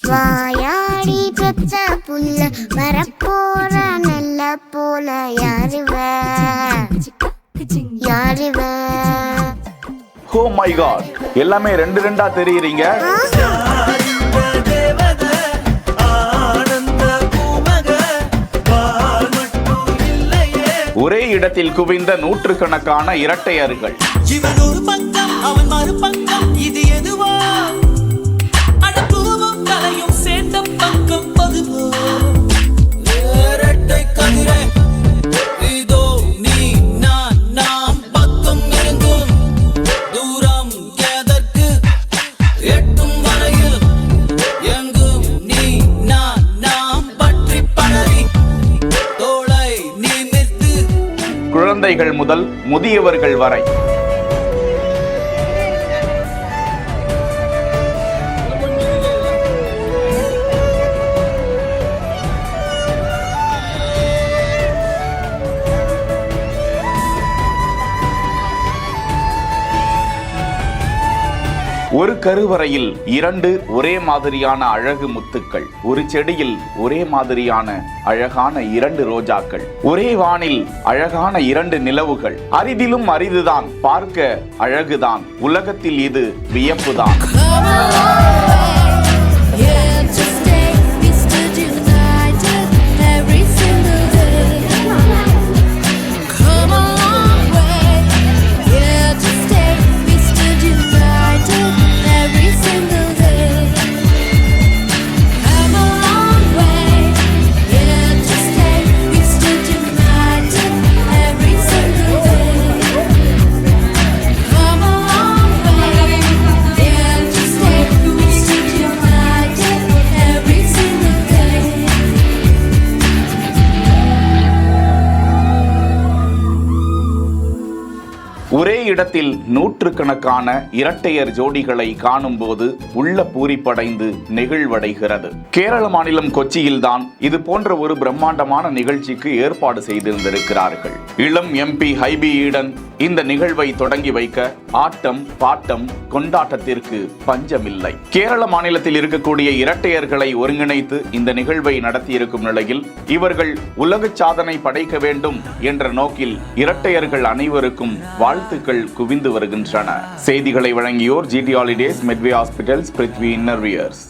வாயாடி பெற்ற புல்ல வரப்போற நல்ல போல யாருவ யாருவ. ஓ மை காட், எல்லாமே ரெண்டு ரெண்டா தெரியுறீங்க. ஒரே இடத்தில் குவிந்த நூற்றுக்கணக்கான இரட்டையர்கள். இவன் ஒரு பக்கம் அவன் மறுபக்கம், இது எதுவா? அடப்பூவும் தலையும் சேர்ந்த பக்கம் பதுவோ. இரட்டை கதிரே இதோ நீ நான் நாம் பக்கம் இருந்தும் தூரம் எதற்கு எட்டும் வரையில் எங்கும் நீ நான் நாம் பற்றி படரி தோளை நீ நிறுத்து. குழந்தைகள் முதல் முதியவர்கள் வரை ஒரு கருவறையில் இரண்டு ஒரே மாதிரியான அழகு முத்துக்கள், ஒரு செடியில் ஒரே மாதிரியான அழகான இரண்டு ரோஜாக்கள், ஒரே வானில் அழகான இரண்டு நிலவுகள். அரிதிலும் அரிதுதான், பார்க்க அழகுதான், உலகத்தில் இது வியப்புதான். ஒரே இடத்தில் நூற்றுக்கணக்கான இரட்டையர் ஜோடிகளை காணும் போது உள்ள பூரிப்படைந்து நெகிழ்வடைகிறது. கேரள மாநிலம் கொச்சியில்தான் இது போன்ற ஒரு பிரம்மாண்டமான நிகழ்ச்சிக்கு ஏற்பாடு செய்திருந்திருக்கிறார்கள். இளம் எம்பி ஹைபி ஈடன் இந்த நிகழ்வை தொடங்கி வைக்க ஆட்டம் பாட்டம் கொண்டாட்டத்திற்கு பஞ்சமில்லை. கேரள மாநிலத்தில் இருக்கக்கூடிய இரட்டையர்களை ஒருங்கிணைத்து இந்த நிகழ்வை நடத்தியிருக்கும் நிலையில் இவர்கள் உலக சாதனை படைக்க வேண்டும் என்ற நோக்கில் இரட்டையர்கள் அனைவருக்கும் வாழ்த்துக்கள் குவிந்து வருகின்றன. செய்திகளை வழங்கியோர் GT Holidays, Medway Hospitals, Prithvi Innerwears.